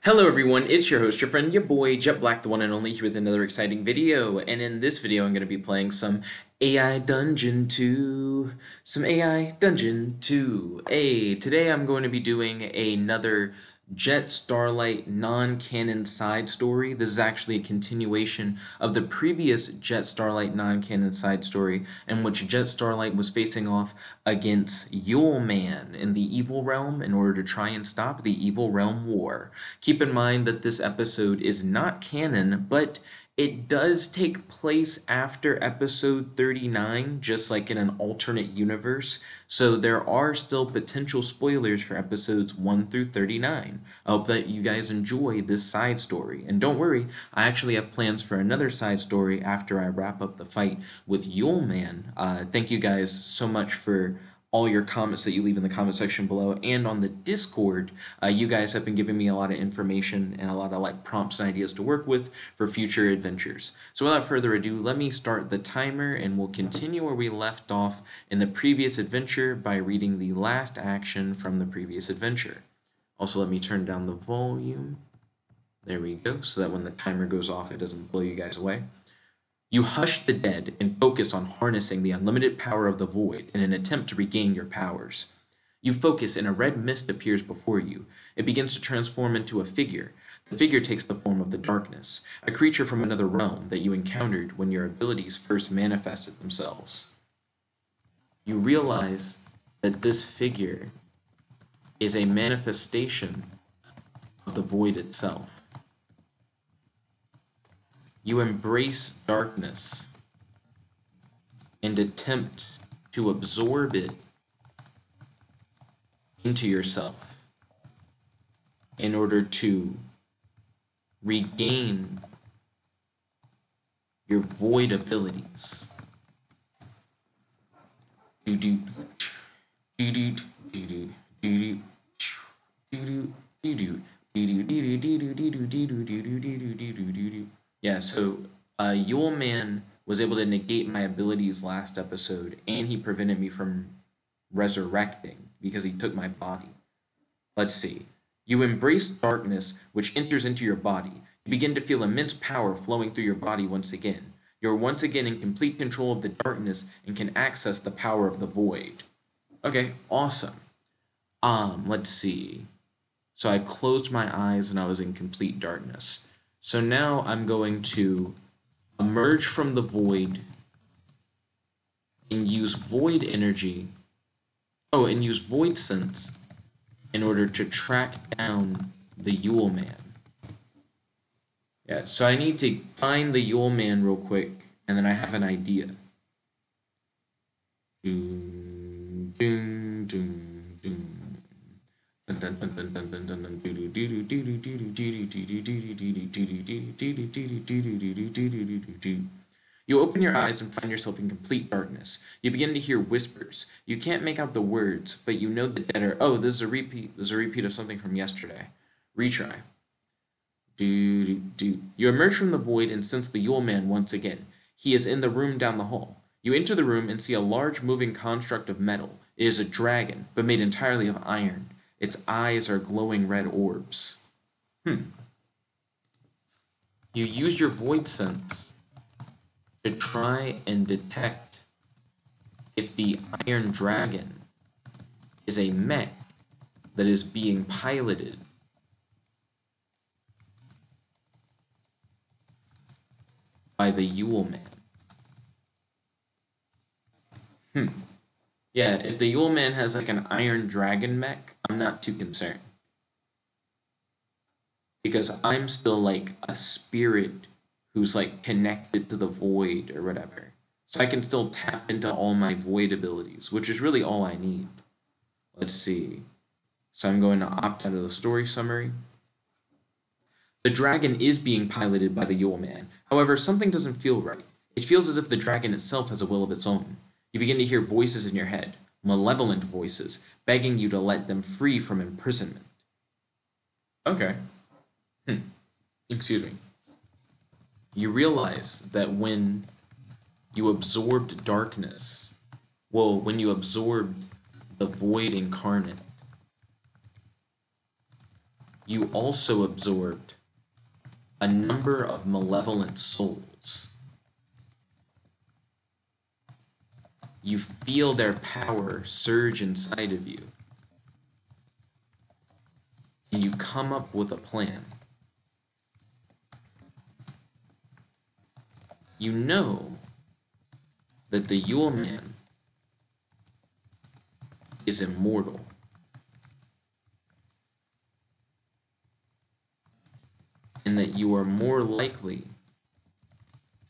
Hello everyone, it's your host, your friend, your boy, Jet Black, the one and only, here with another exciting video. And in this video, I'm going to be playing some AI Dungeon 2. Today I'm going to be doing another Jet Starlight non-canon side story. This is actually a continuation of the previous Jet Starlight non-canon side story, in which Jet Starlight was facing off against Yule Man in the Evil Realm in order to try and stop the Evil Realm War. Keep in mind that this episode is not canon, but it does take place after episode 39, just like in an alternate universe, so there are still potential spoilers for episodes 1 through 39. I hope that you guys enjoy this side story. And don't worry, I actually have plans for another side story after I wrap up the fight with Yule Man. Thank you guys so much for all your comments that you leave in the comment section below and on the Discord. You guys have been giving me a lot of information and a lot of prompts and ideas to work with for future adventures. So without further ado, let me start the timer and we'll continue where we left off in the previous adventure by reading the last action from the previous adventure. Also, let me turn down the volume. There we go, so that when the timer goes off, it doesn't blow you guys away. You hush the dead and focus on harnessing the unlimited power of the void in an attempt to regain your powers. You focus and a red mist appears before you. It begins to transform into a figure. The figure takes the form of the darkness, a creature from another realm that you encountered when your abilities first manifested themselves. You realize that this figure is a manifestation of the void itself. You embrace darkness and attempt to absorb it into yourself in order to regain your void abilities. Yeah, so Yule Man was able to negate my abilities last episode, and he prevented me from resurrecting because he took my body. Let's see. You embrace darkness, which enters into your body. You begin to feel immense power flowing through your body once again. You're once again in complete control of the darkness and can access the power of the void. Okay, awesome. Let's see. So I closed my eyes and I was in complete darkness. So now I'm going to emerge from the void and use void energy. Oh, and use void sense in order to track down the Yule Man. Yeah, so I need to find the Yule Man real quick, and then I have an idea. Doom, doom, doom, doom. You open your eyes and find yourself in complete darkness. You begin to hear whispers. You can't make out the words, but you know the dead are... Oh, this is a repeat. This is a repeat of something from yesterday. Retry. You emerge from the void and sense the Yule Man once again. He is in the room down the hall. You enter the room and see a large moving construct of metal. It is a dragon, but made entirely of iron. Its eyes are glowing red orbs. You use your void sense to try and detect if the iron dragon is a mech that is being piloted by the Yule Man. Yeah, if the Yule Man has like an iron dragon mech, I'm not too concerned. Because I'm still like a spirit who's like connected to the void or whatever. So I can still tap into all my void abilities, which is really all I need. Let's see. So I'm going to opt out of the story summary. The dragon is being piloted by the Yule Man. However, something doesn't feel right. It feels as if the dragon itself has a will of its own. You begin to hear voices in your head, malevolent voices, begging you to let them free from imprisonment. Okay. Excuse me. You realize that when you absorbed darkness, when you absorbed the void incarnate, you also absorbed a number of malevolent souls. You feel their power surge inside of you, and you come up with a plan. You know that the Yule Man is immortal. And that you are more likely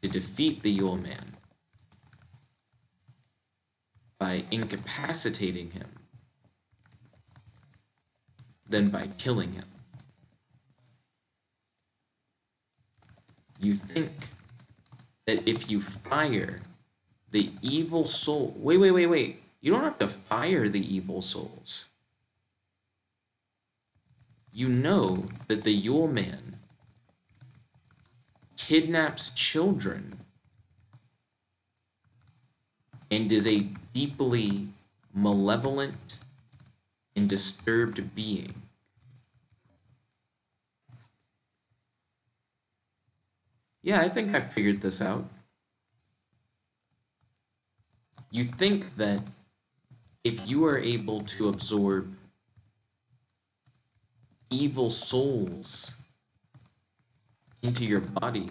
to defeat the Yule Man by incapacitating him than by killing him. You think that if you fire the evil soul... Wait. You don't have to fire the evil souls. You know that the Yule Man kidnaps children and is a deeply malevolent and disturbed being. Yeah, I think I figured this out. You think that if you are able to absorb evil souls into your body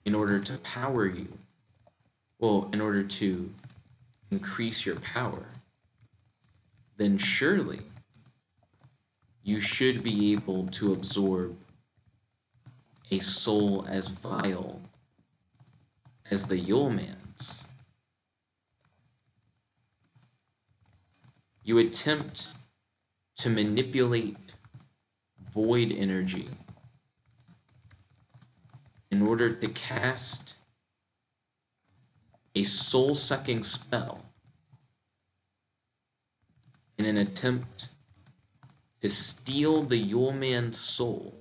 in order to power you, well, in order to increase your power, then surely you should be able to absorb a soul as vile as the Yule Man's. You attempt to manipulate void energy in order to cast a soul-sucking spell in an attempt to steal the Yule Man's soul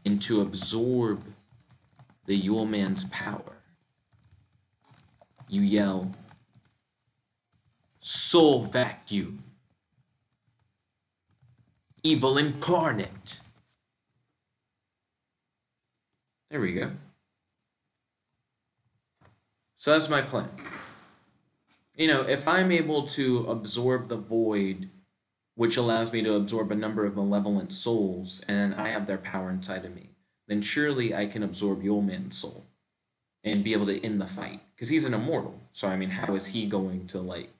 and to absorb the Yule Man's power. You yell, "Soul vacuum! Evil incarnate!" There we go. So that's my plan. You know, if I'm able to absorb the void, which allows me to absorb a number of malevolent souls, and I have their power inside of me, then surely I can absorb Yule Man's soul and be able to end the fight. Because he's an immortal. So, I mean, how is he going to, like...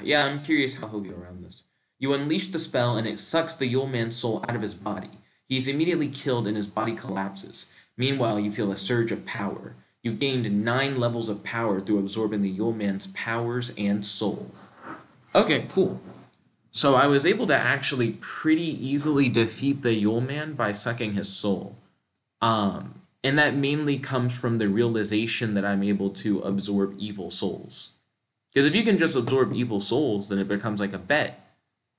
Yeah, I'm curious how he'll get around this. You unleash the spell, and it sucks the Yule Man's soul out of his body. He is immediately killed, and his body collapses. Meanwhile, you feel a surge of power. You gained 9 levels of power through absorbing the Yule Man's powers and soul. Okay, cool. So I was able to actually pretty easily defeat the Yule Man by sucking his soul. And that mainly comes from the realization that I'm able to absorb evil souls. Because if you can just absorb evil souls, then it becomes like a bet.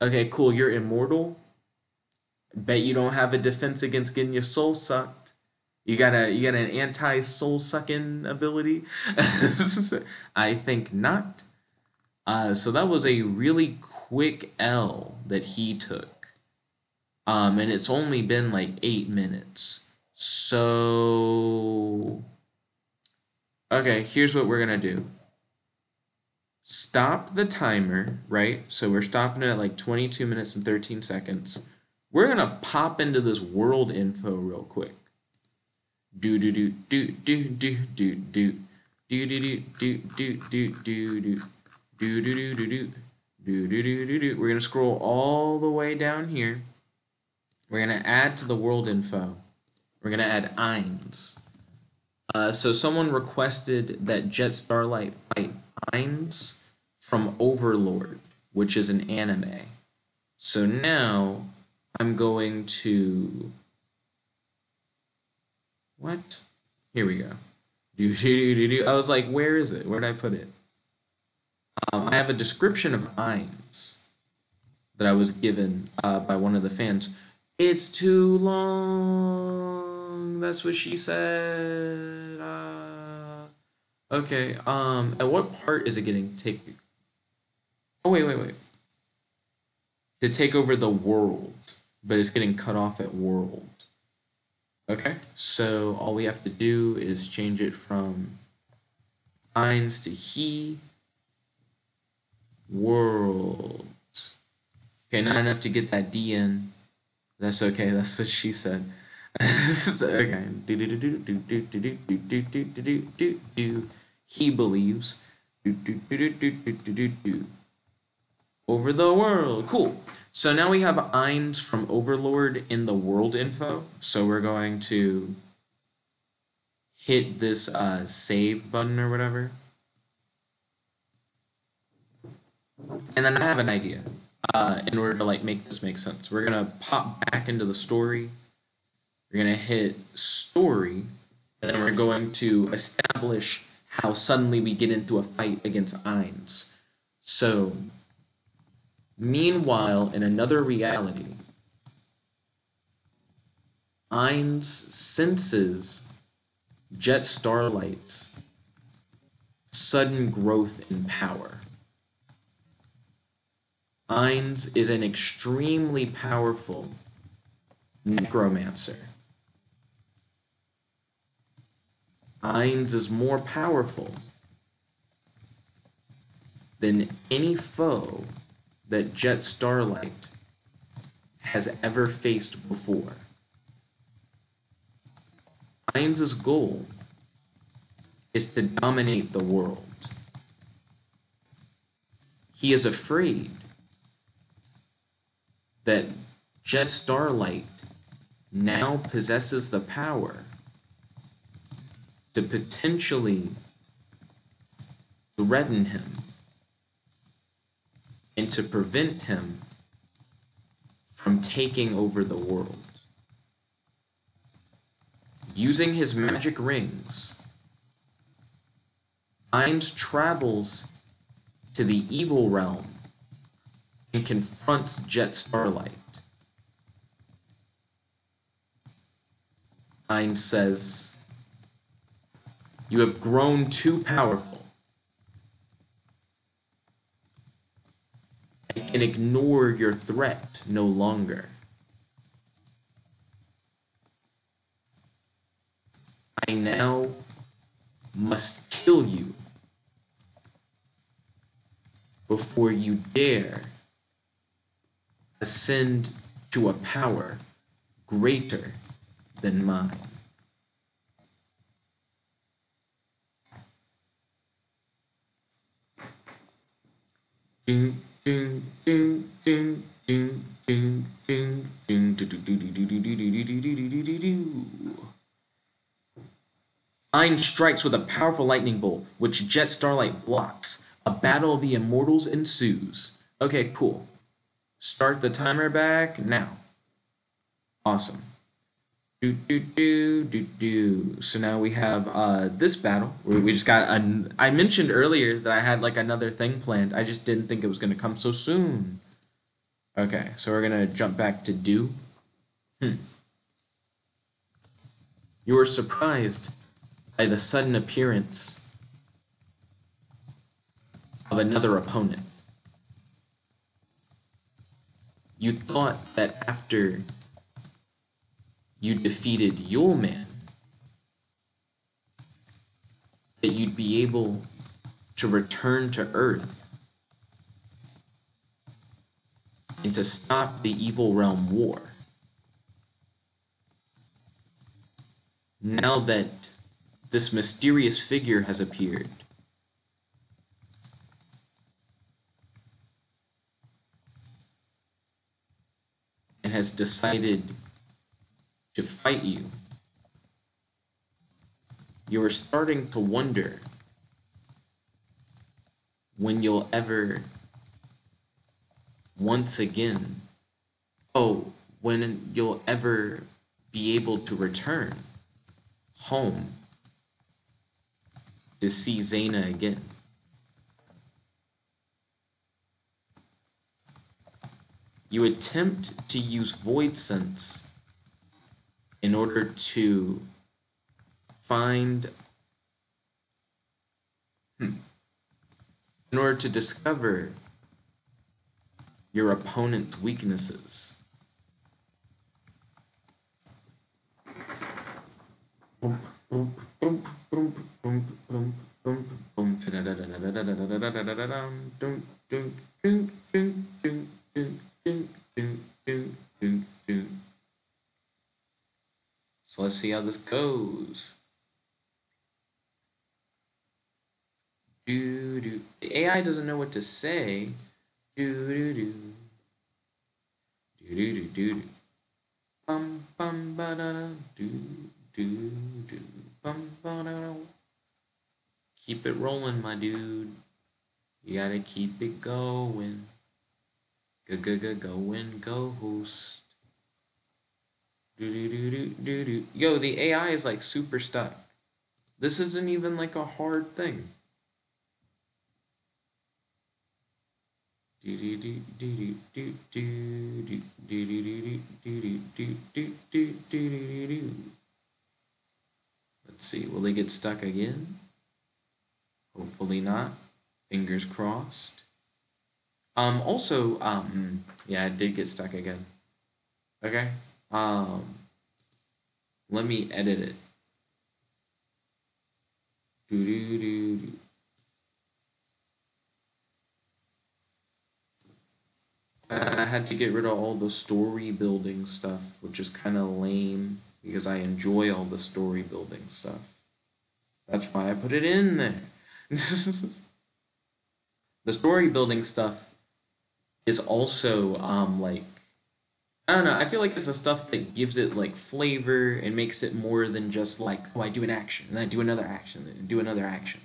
Okay, cool, you're immortal. Bet you don't have a defense against getting your soul sucked. You got an anti-soul sucking ability? I think not. So that was a really quick L that he took. And it's only been like 8 minutes. So, okay, here's what we're gonna do. Stop the timer, right? So we're stopping it at like 22 minutes and 13 seconds. We're gonna pop into this world info real quick. Do do do do do do do do do do do do do do do. We're gonna scroll all the way down here. We're gonna add to the world info. We're gonna add Ainz. So someone requested that Jet Starlight fight Ainz from Overlord, which is an anime. So now I'm going to... What? Here we go. I was like, where is it? Where did I put it? I have a description of Ainz that I was given by one of the fans. It's too long. That's what she said. Okay. At what part is it getting taken? Oh, wait. to take over the world, but it's getting cut off at world. Okay, so all we have to do is change it from Ainz to he, world. Okay, not enough to get that D in. That's okay, that's what she said. Okay. He believes. Over the world. Cool. So now we have Ainz from Overlord in the world info. So we're going to hit this save button or whatever. And then I have an idea. In order to like make this make sense, we're gonna pop back into the story. We're gonna hit story, and then we're going to establish how suddenly we get into a fight against Ainz. So, meanwhile, in another reality, Ainz senses Jet Starlight's sudden growth in power. Ainz is an extremely powerful necromancer. Ainz is more powerful than any foe that Jet Starlight has ever faced before. Ainz's goal is to dominate the world. He is afraid that Jet Starlight now possesses the power to potentially threaten him and to prevent him from taking over the world. Using his magic rings, Ainz travels to the evil realm and confronts Jet Starlight. Ainz says, "You have grown too powerful. I can ignore your threat no longer. I now must kill you before you dare ascend to a power greater than mine." Ainz strikes with a powerful lightning bolt, which Jet Starlight blocks. A battle of the immortals ensues. Okay, cool. Start the timer back now. Awesome. So now we have this battle. We just got I mentioned earlier that I had like another thing planned. I just didn't think it was going to come so soon. Okay, so we're going to jump back to do. You were surprised by the sudden appearance of another opponent. You thought that after you defeated Yule Man, that you'd be able to return to Earth and to stop the Evil Realm War. Now that this mysterious figure has appeared, and has decided to fight you, you're starting to wonder when you'll ever once again, when you'll ever be able to return home to see Zana again. You attempt to use Void Sense in order to find, in order to discover your opponent's weaknesses. So let's see how this goes. The AI doesn't know what to say. Bum bum ba da do do do bum ba da. Keep it rolling, my dude. You gotta keep it going. Going, ghost. Do. Yo, the AI is like super stuck. This isn't even like a hard thing. Let's see, will they get stuck again? Hopefully not. Fingers crossed. Also, yeah, it did get stuck again. Okay. Let me edit it. I had to get rid of all the story building stuff, which is kind of lame because I enjoy all the story building stuff. That's why I put it in there. The story building stuff is also like, I don't know, I feel like it's the stuff that gives it like flavor and makes it more than just like, oh, I do an action and then I do another action and do another action.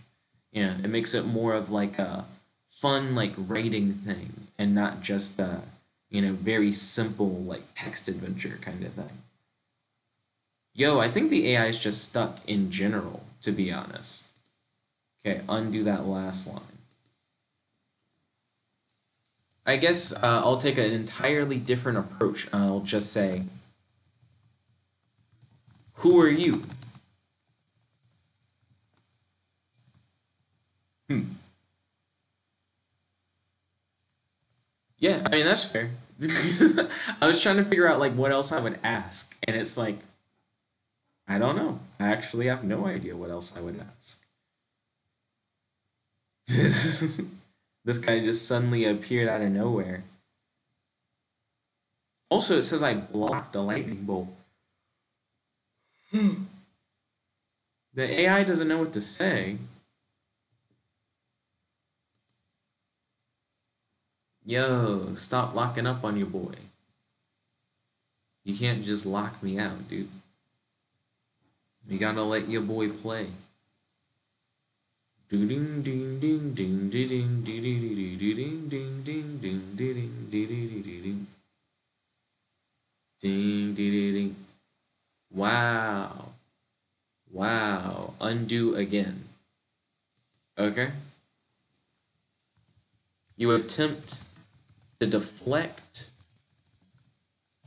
You know, it makes it more of like a fun like writing thing and not just a, you know, very simple like text adventure kind of thing. Yo, I think the AI is just stuck in general, to be honest. Okay, undo that last line. I guess I'll take an entirely different approach. I'll just say, who are you? Yeah, I mean, that's fair. I was trying to figure out like what else I would ask, and it's like, I don't know. I actually have no idea what else I would ask. This guy just suddenly appeared out of nowhere. Also, it says I blocked a lightning bolt. The AI doesn't know what to say. Yo, stop locking up on your boy. You can't just lock me out, dude. You gotta let your boy play. Ding ding ding ding ding ding ding ding ding ding ding ding ding ding ding ding. Wow. Wow. Undo again. Okay. You attempt to deflect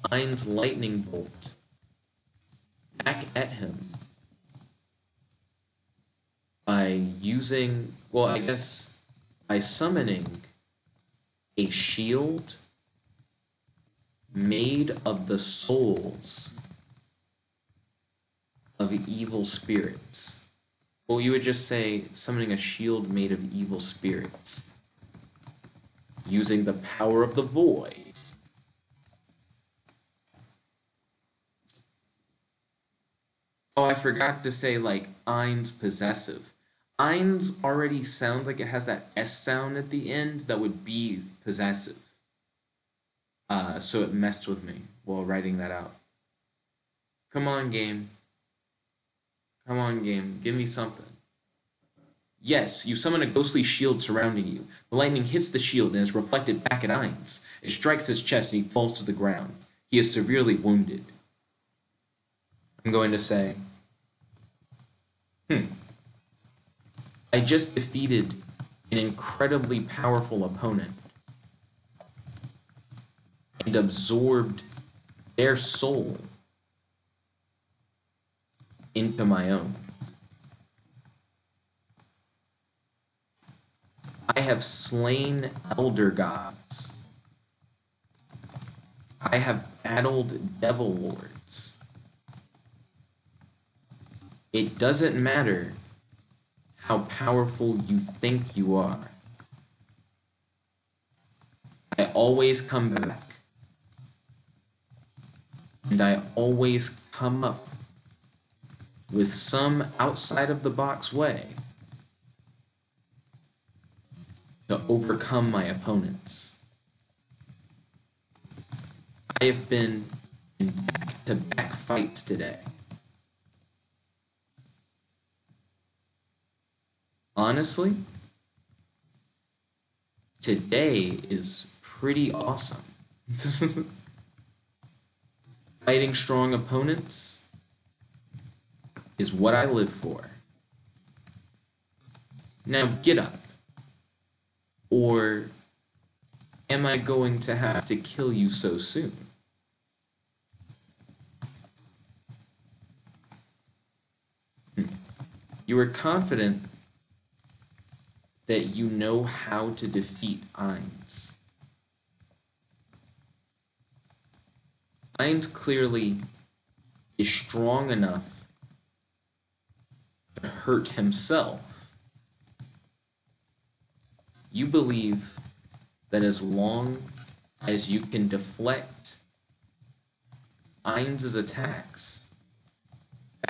Ainz lightning bolt back at him by using, well, I guess by summoning a shield made of the souls of evil spirits. Well, you would just say summoning a shield made of evil spirits using the power of the void. Oh, I forgot to say, like, Ainz possessive. Ainz already sounds like it has that S sound at the end that would be possessive. So it messed with me while writing that out. Come on, game. Come on, game. Give me something. Yes, you summon a ghostly shield surrounding you. The lightning hits the shield and is reflected back at Ainz. It strikes his chest and he falls to the ground. He is severely wounded. I'm going to say, I just defeated an incredibly powerful opponent and absorbed their soul into my own. I have slain elder gods I have battled devil lords. It doesn't matter how powerful you think you are. I always come back. And I always come up with some outside of the box way to overcome my opponents. I have been in back-to-back fights today. Honestly, today is pretty awesome. Fighting strong opponents is what I live for. Now get up. Or am I going to have to kill you so soon? You are confident that you know how to defeat Ainz. Ainz clearly is strong enough to hurt himself. You believe that as long as you can deflect Ainz's attacks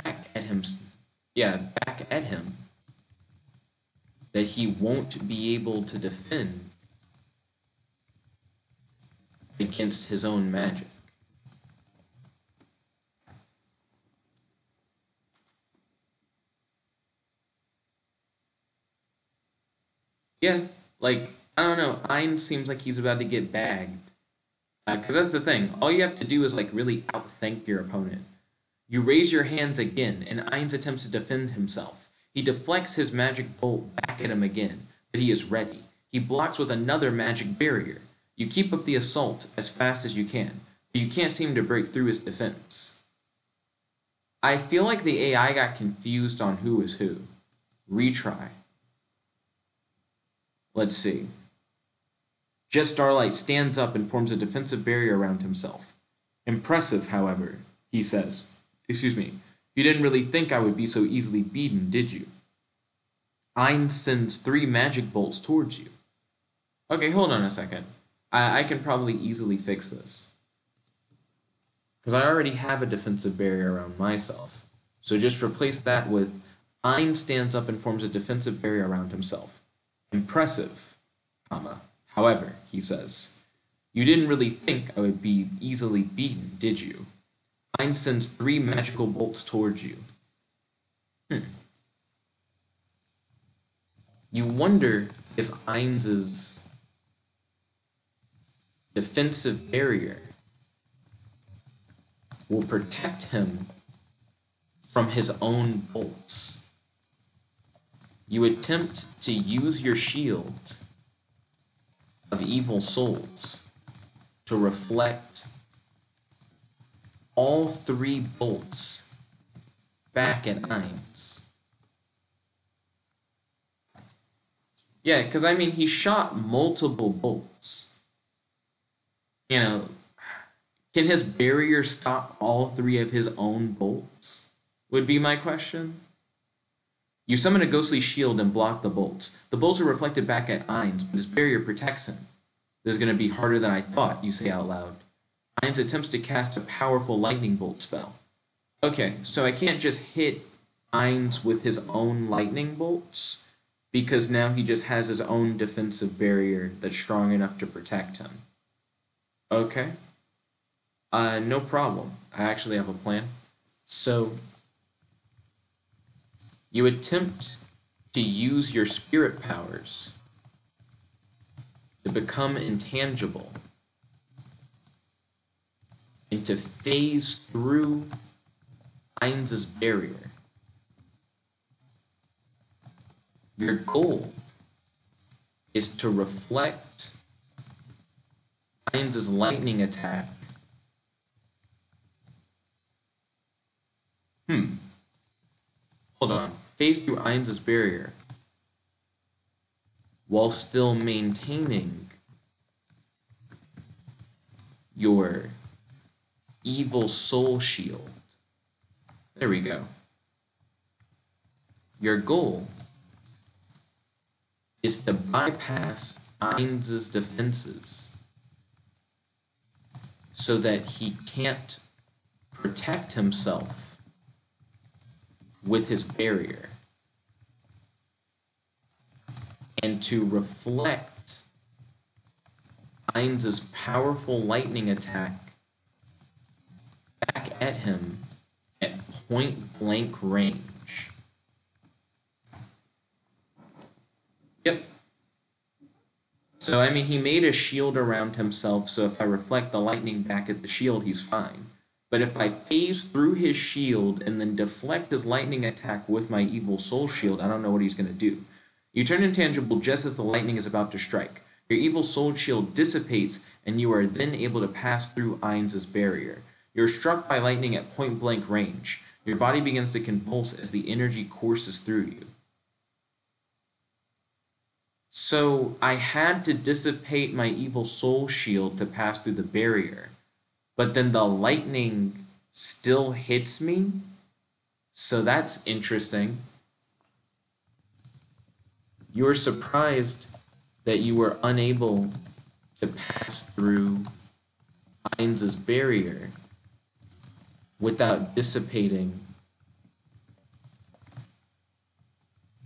back at him, that he won't be able to defend against his own magic. Yeah, like, I don't know, Ainz seems like he's about to get bagged. Because that's the thing, all you have to do is, like, really outthink your opponent. You raise your hands again, and Ainz attempts to defend himself. He deflects his magic bolt back at him again, but he is ready. He blocks with another magic barrier. You keep up the assault as fast as you can, but you can't seem to break through his defense. I feel like the AI got confused on who is who. Retry. Let's see. Jet Starlight stands up and forms a defensive barrier around himself. Impressive, however, he says. Excuse me. You didn't really think I would be so easily beaten, did you? Ainz sends 3 magic bolts towards you. Okay, hold on a second. I can probably easily fix this. Because I already have a defensive barrier around myself. So just replace that with Ainz stands up and forms a defensive barrier around himself. Impressive, comma. However, he says, you didn't really think I would be easily beaten, did you? Ainz sends 3 magical bolts towards you. You wonder if Ainz's defensive barrier will protect him from his own bolts. You attempt to use your shield of evil souls to reflect all 3 bolts back at Ainz. Yeah, because I mean, he shot multiple bolts. You know, can his barrier stop all 3 of his own bolts? Would be my question. You summon a ghostly shield and block the bolts. The bolts are reflected back at Ainz, but his barrier protects him. This is going to be harder than I thought, you say out loud. Ainz attempts to cast a powerful lightning bolt spell. Okay, so I can't just hit Ainz with his own lightning bolts, because now he just has his own defensive barrier that's strong enough to protect him. Okay. No problem. I actually have a plan. So you attempt to use your spirit powers to become intangible and to phase through Ainz's barrier. Your goal is to reflect Ainz's lightning attack. Hold on. Phase through Ainz's barrier while still maintaining your evil soul shield. There we go. Your goal is to bypass Ainz's defenses so that he can't protect himself with his barrier, and to reflect Ainz's powerful lightning attack back at him at point-blank range. Yep. So, I mean, he made a shield around himself, so if I reflect the lightning back at the shield, he's fine. But if I phase through his shield and then deflect his lightning attack with my evil soul shield, I don't know what he's going to do. You turn intangible just as the lightning is about to strike. Your evil soul shield dissipates, and you are then able to pass through Ainz's barrier. You're struck by lightning at point-blank range. Your body begins to convulse as the energy courses through you. So I had to dissipate my evil soul shield to pass through the barrier, but then the lightning still hits me, so that's interesting. You were surprised that you were unable to pass through Ainz's barrier without dissipating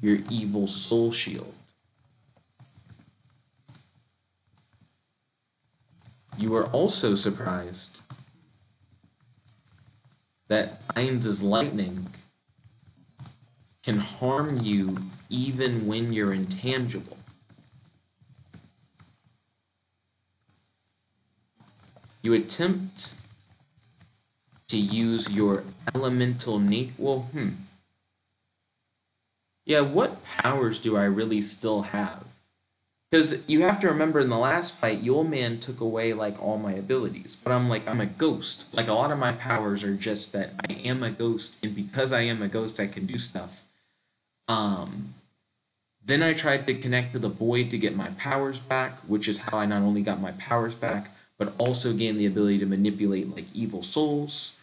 your evil soul shield. You were also surprised that Ainz's lightning can harm you even when you're intangible. You attempt to use your elemental yeah, what powers do I really still have? Because you have to remember, in the last fight, Yule Man took away, like, all my abilities. But I'm a ghost. Like, a lot of my powers are just that I am a ghost, and because I am a ghost, I can do stuff. Then I tried to connect to the void to get my powers back, which is how I not only got my powers back, but also gained the ability to manipulate, like, evil souls.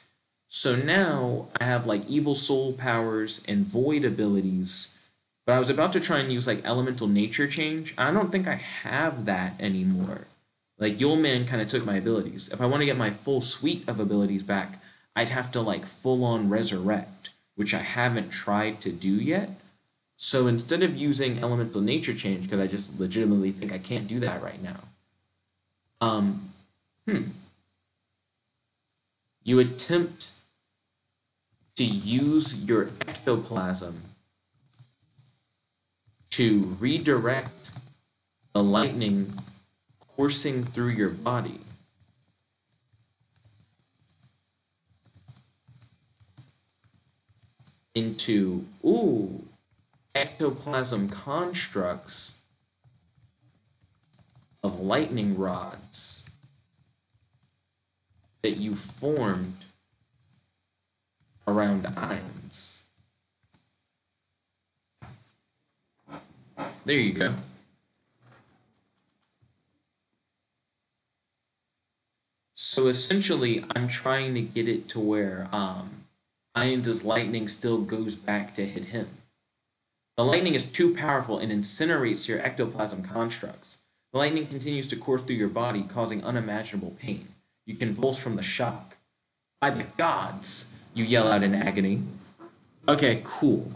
So now I have, like, evil soul powers and void abilities. But I was about to try and use, like, elemental nature change. I don't think I have that anymore. Like, Yule Man kind of took my abilities. If I want to get my full suite of abilities back, I'd have to, like, full-on resurrect, which I haven't tried to do yet. So instead of using elemental nature change, because I just legitimately think I can't do that right now, you attempt to use your ectoplasm to redirect the lightning coursing through your body into, ectoplasm constructs of lightning rods that you formed around Ainz. There you go. So essentially, I'm trying to get it to where Ainz's lightning still goes back to hit him. The lightning is too powerful and incinerates your ectoplasm constructs. The lightning continues to course through your body, causing unimaginable pain. You convulse from the shock. By the gods, you yell out in agony. Okay, cool.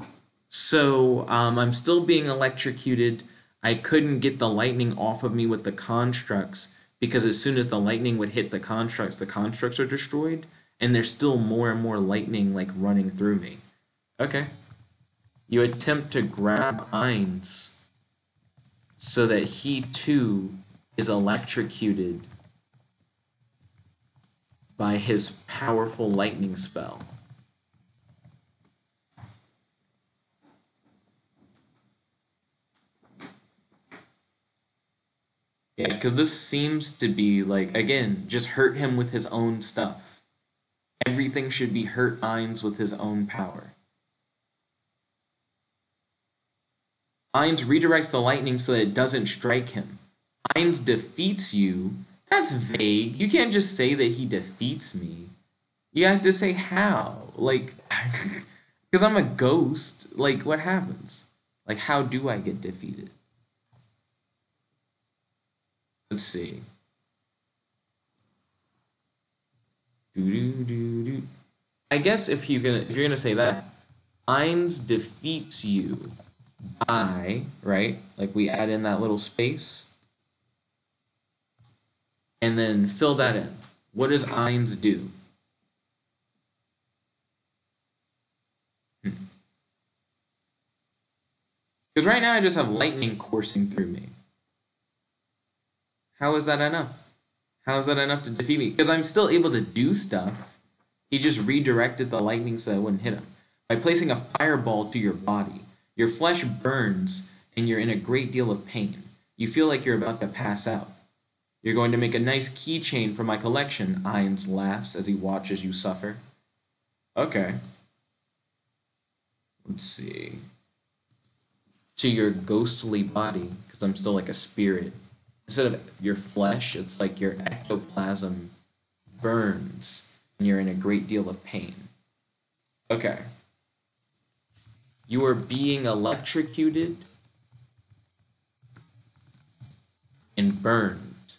So, I'm still being electrocuted. I couldn't get the lightning off of me with the constructs, because as soon as the lightning would hit the constructs are destroyed, and there's still more and more lightning, like, running through me. Okay. You attempt to grab Ainz so that he, too, is electrocuted by his powerful lightning spell. Yeah, because this seems to be, like, again, just hurt him with his own stuff. Everything should be hurt Ainz with his own power. Ainz redirects the lightning so that it doesn't strike him. Ainz defeats you. That's vague. You can't just say that he defeats me. You have to say how. Like, because I'm a ghost. Like, what happens? Like, how do I get defeated? Let's see. Doo-doo-doo-doo. I guess if you're gonna say that, Ainz defeats you by, right? Like we add in that little space and then fill that in. What does Ainz do? Because right now I just have lightning coursing through me. How is that enough? How is that enough to defeat me? Because I'm still able to do stuff. He just redirected the lightning so I wouldn't hit him. By placing a fireball to your body, your flesh burns and you're in a great deal of pain. You feel like you're about to pass out. You're going to make a nice keychain for my collection, Ainz laughs as he watches you suffer. Okay. Let's see. To your ghostly body, because I'm still like a spirit. Instead of your flesh, it's like your ectoplasm burns and you're in a great deal of pain. Okay. You are being electrocuted and burned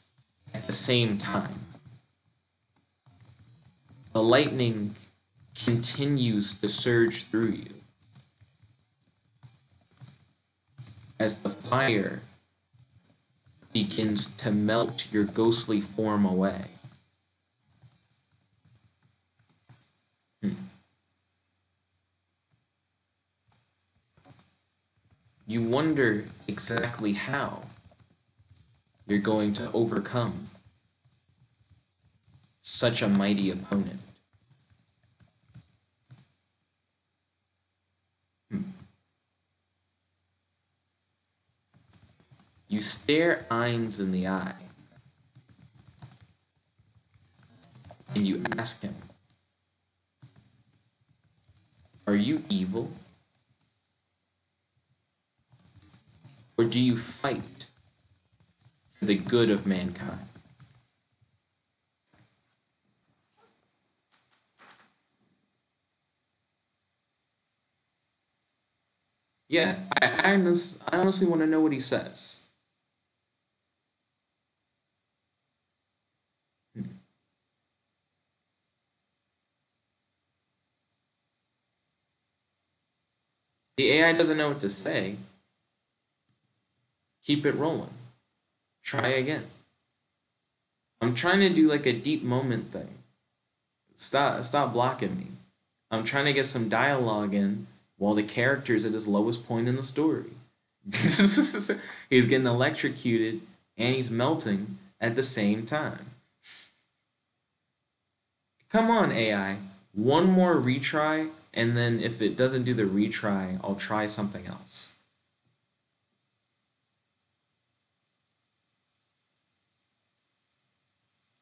at the same time. The lightning continues to surge through you as the fire begins to melt your ghostly form away. You wonder exactly how you're going to overcome such a mighty opponent. You stare Ainz in the eye, and you ask him, "Are you evil? Or do you fight for the good of mankind?" Yeah, I honestly want to know what he says. The AI doesn't know what to say. Keep it rolling. Try again. I'm trying to do like a deep moment thing. Stop blocking me. I'm trying to get some dialogue in while the character's at his lowest point in the story. He's getting electrocuted and he's melting at the same time. Come on, AI. One more retry, and then if it doesn't do the retry, I'll try something else.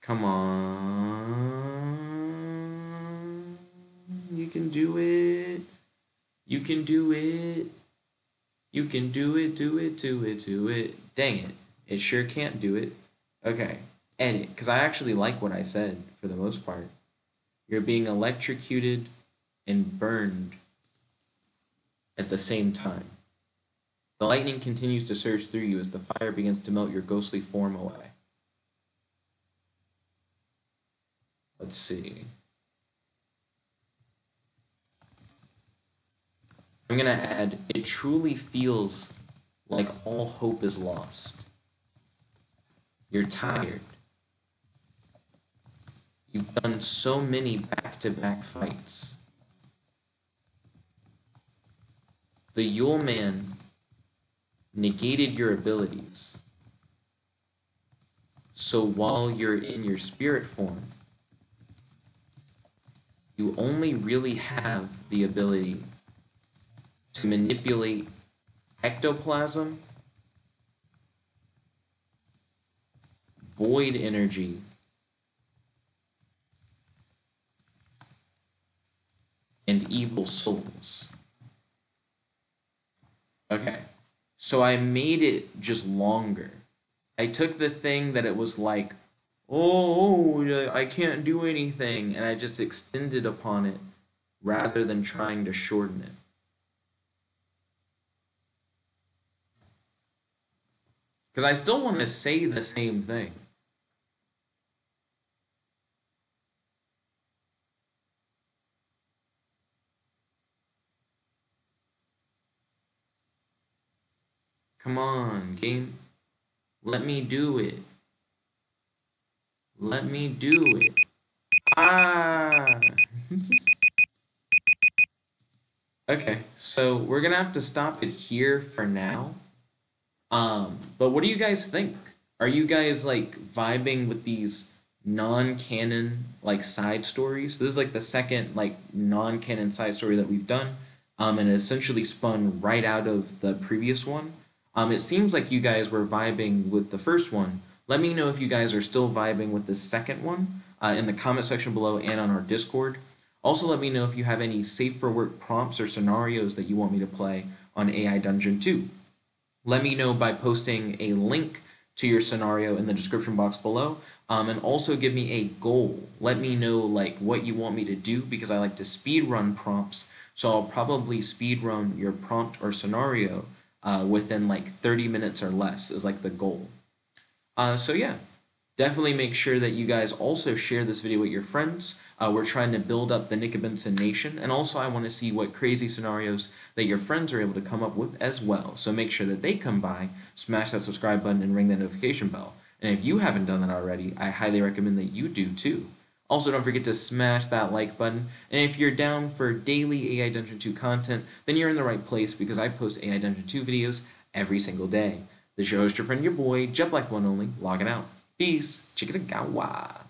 Come on. You can do it. You can do it. You can do it, do it, do it, do it. Dang it. It sure can't do it. Okay. Edit. Because I actually like what I said for the most part. You're being electrocuted and burned at the same time. The lightning continues to surge through you as the fire begins to melt your ghostly form away. Let's see. I'm going to add, it truly feels like all hope is lost. You're tired. You've done so many back-to-back fights. The Yule Man negated your abilities. So while you're in your spirit form, you only really have the ability to manipulate ectoplasm, void energy, and evil souls. Okay, so I made it just longer. I took the thing that it was like I can't do anything, and I just extended upon it rather than trying to shorten it. Because I still want to say the same thing. Come on, game. Let me do it. Let me do it. Ah! Okay, so we're gonna have to stop it here for now. But what do you guys think? Are you guys like vibing with these non-canon like side stories? This is like the second like non-canon side story that we've done. And it essentially spun right out of the previous one. It seems like you guys were vibing with the first one. Let me know if you guys are still vibing with the second one in the comment section below and on our Discord. Also, let me know if you have any safe for work prompts or scenarios that you want me to play on AI Dungeon 2. Let me know by posting a link to your scenario in the description box below, and also give me a goal. Let me know like what you want me to do, because I like to speed run prompts, so I'll probably speed run your prompt or scenario within like 30 minutes or less is like the goal. So yeah, definitely make sure that you guys also share this video with your friends. We're trying to build up the Nick Benson Nation, and also I want to see what crazy scenarios that your friends are able to come up with as well. So make sure that they come by, smash that subscribe button, and ring that notification bell. And if you haven't done that already, I highly recommend that you do too. Also, don't forget to smash that like button, and if you're down for daily AI Dungeon 2 content, then you're in the right place, because I post AI Dungeon 2 videos every single day. This is your host, your friend, your boy, Jet Black the One Only, logging out. Peace. Chickadagawa.